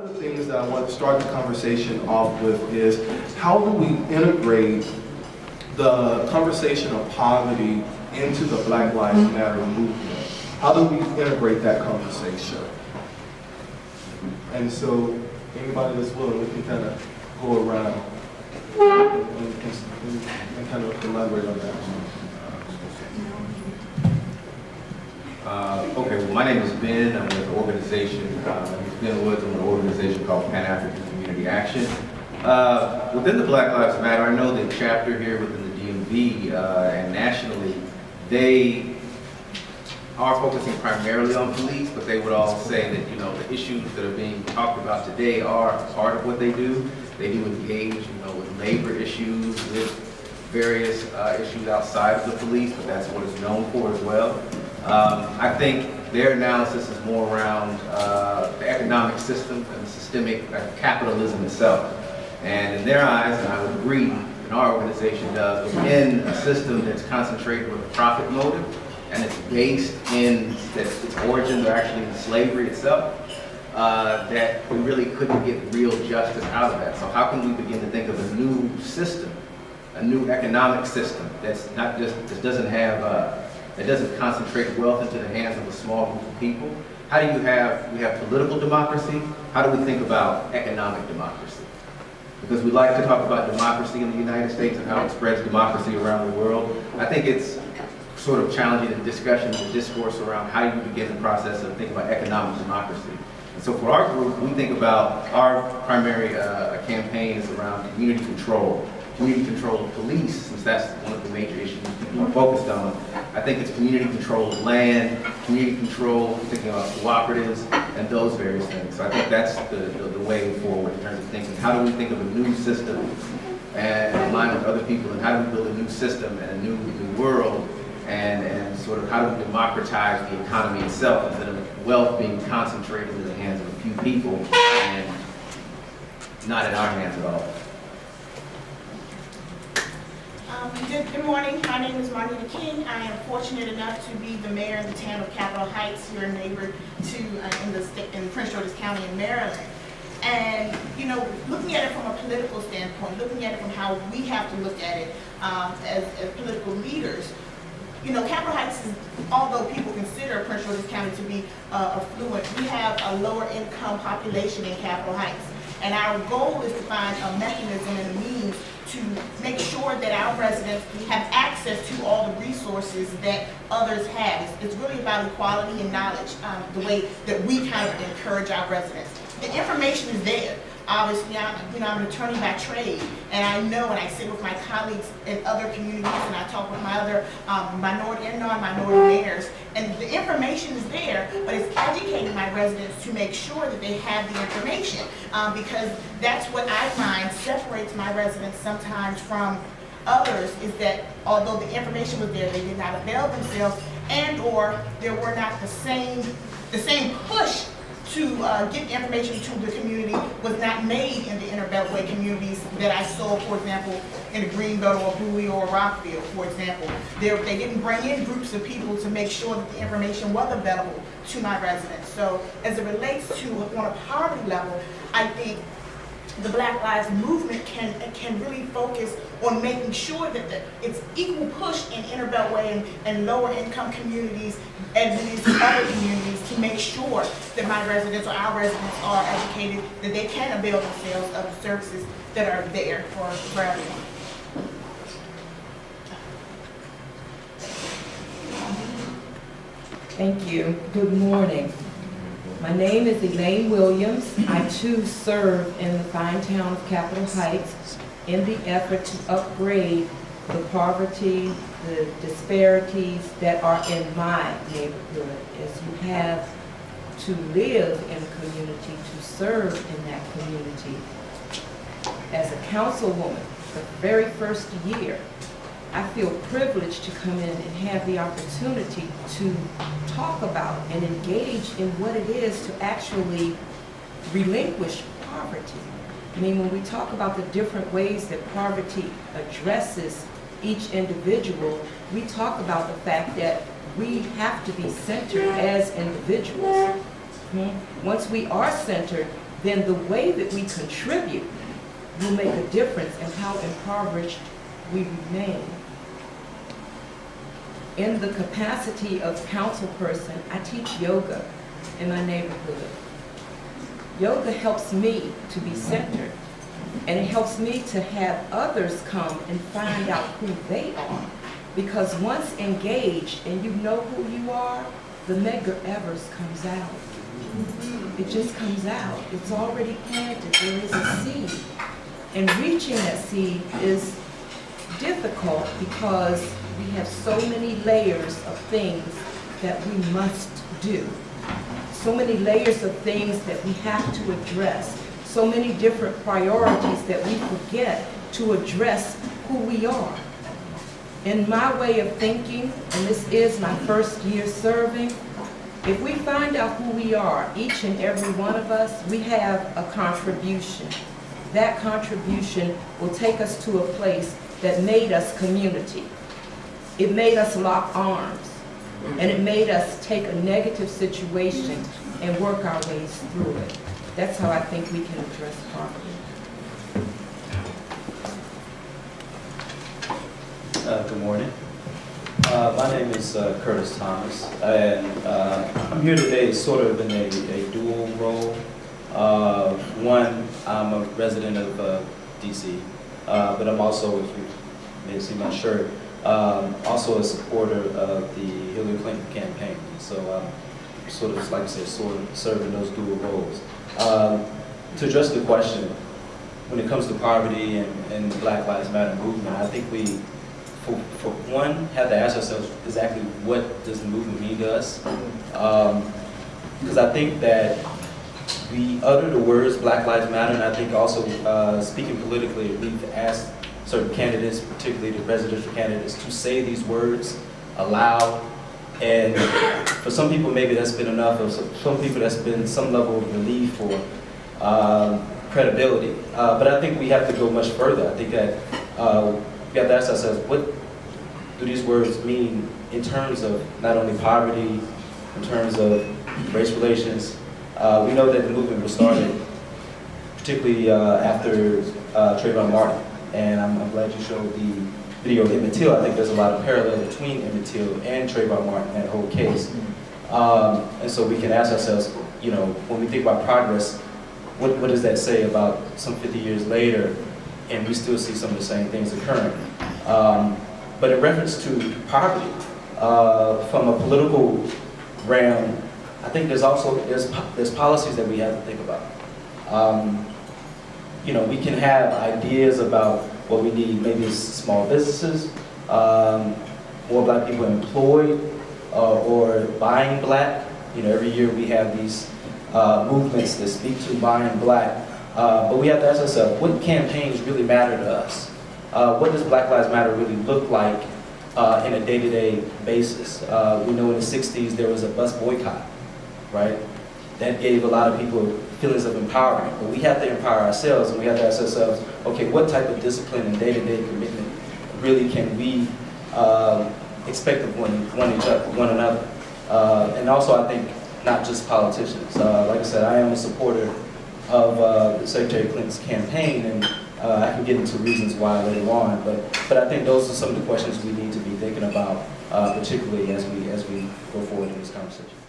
of the things that I want to start the conversation off with is how do we integrate the conversation of poverty into the Black Lives Matter movement? How do we integrate that conversation? And so anybody that's willing, we can kind of go around and kind of elaborate on that. Okay, well, my name is Ben. I'm with an organization, Ben Woods. I'm with an organization called PanAfrican Community Action. Within the Black Lives Matter, I know the chapter here within the DMV and nationally, they are focusing primarily on police, but they would all say that, you know, the issues that are being talked about today are part of what they do. They do engage, you know, with labor issues, with various issues outside of the police, but that's what it's known for as well. I think their analysis is more around the economic system and the systemic capitalism itself. And in their eyes, and I would agree, and our organization does, within a system that's concentrated with a profit motive, and it's based in that its origins are actually in slavery itself, that we really couldn't get real justice out of that. So how can we begin to think of a new system, a new economic system that's not just, that doesn't have, that doesn't concentrate wealth into the hands of a small group of people? How do we have political democracy? How do we think about economic democracy? Because we like to talk about democracy in the United States and how it spreads democracy around the world. I think it's sort of challenging the discussion, the discourse around how you begin the process of thinking about economic democracy. And so for our group, we think about our primary campaign is around community control of police, since that's one of the major issues people are focused on. I think it's community control of land, community control, thinking about cooperatives, and those various things. So I think that's the way forward in terms of thinking. How do we think of a new system and align with other people, and how do we build a new system and a new world, and sort of how do we democratize the economy itself instead of wealth being concentrated in the hands of a few people and not in our hands at all. Good morning. My name is Marnita King. I am fortunate enough to be the mayor in the town of Capitol Heights. You're a neighbor to in Prince George's County in Maryland. And you know, looking at it from a political standpoint, looking at it from how we have to look at it as political leaders. You know, Capitol Heights is, although people consider Prince George's County to be affluent, we have a lower income population in Capitol Heights. And our goal is to find a mechanism and a means to make sure that our residents have access to all the resources that others have. It's really about equality and knowledge, the way that we kind of encourage our residents. The information is there. Obviously, I'm an attorney by trade, and I know, and I sit with my colleagues in other communities, and I talk with my other minority and non-minority mayors, and the information is there, but it's educating my residents to make sure that they have the information, because that's what I find separates my residents sometimes from others, is that although the information was there, they did not avail themselves, and or there were not the same push to get the information to the community was not made in the inner beltway communities that I saw, for example, in the Greenbelt or Bowie or Rockville, for example. They didn't bring in groups of people to make sure that the information was available to my residents. So as it relates to on a poverty level, I think the Black Lives Movement can really focus on making sure that it's equal push in inner beltway and lower income communities as it is in other communities to make sure that my residents or our residents are educated, that they can avail themselves of the services that are there for everyone. Thank you. Good morning. My name is Elaine Williams. I too serve in the fine town of Capitol Heights in the effort to upgrade the poverty, the disparities that are in my neighborhood. As you have to live in a community, to serve in that community. As a councilwoman, the very first year, I feel privileged to come in and have the opportunity to talk about and engage in what it is to actually relinquish poverty. I mean, when we talk about the different ways that poverty addresses each individual, we talk about the fact that we have to be centered as individuals. Once we are centered, then the way that we contribute will make a difference in how impoverished we remain. In the capacity of councilperson, I teach yoga in my neighborhood. Yoga helps me to be centered, and it helps me to have others come and find out who they are. Because once engaged and you know who you are, the Medgar Evers comes out. It just comes out. It's already planted. There is a seed. And reaching that seed is difficult because we have so many layers of things that we must do. So many layers of things that we have to address. So many different priorities that we forget to address who we are. In my way of thinking, and this is my first year serving, if we find out who we are, each and every one of us, we have a contribution. That contribution will take us to a place that made us community. It made us lock arms, and it made us take a negative situation and work our ways through it. That's how I think we can address poverty. Good morning. My name is Curtis Thomas, and I'm here today sort of in a dual role. One, I'm a resident of DC, but I'm also, if you may see my shirt, also a supporter of the Hillary Clinton campaign. So I'm sort of, like I said, sort of serving those dual roles. To address the question, when it comes to poverty and the Black Lives Matter movement, I think we, for one, have to ask ourselves exactly what does the movement mean to us. Because I think that we utter the words Black Lives Matter, and I think also speaking politically, we've asked certain candidates, particularly the presidential candidates, to say these words aloud. And for some people, maybe that's been enough. Or some people, that's been some level of relief or credibility. But I think we have to go much further. I think that we have to ask ourselves, what do these words mean in terms of not only poverty, in terms of race relations? We know that the movement was started particularly after Trayvon Martin, and I'm glad you showed the video of Emmett Till. I think there's a lot of parallel between Emmett Till and Trayvon Martin, that whole case. And so we can ask ourselves, you know, when we think about progress, what does that say about some 50 years later, and we still see some of the same things occurring? But in reference to poverty, from a political realm, I think there's policies that we have to think about. You know, we can have ideas about what we need, maybe small businesses, more Black people employed, or buying Black. You know, every year we have these movements that speak to buying Black. But we have to ask ourselves, what campaigns really matter to us? What does Black Lives Matter really look like in a day-to-day basis? We know in the 60s there was a bus boycott, right? That gave a lot of people feelings of empowerment. But we have to empower ourselves, and we have to ask ourselves, okay, what type of discipline and day-to-day commitment really can we expect of one another? And also, I think, not just politicians. Like I said, I am a supporter of Secretary Clinton's campaign, and I can get into reasons why later on. But I think those are some of the questions we need to be thinking about, particularly as we go forward in this conversation.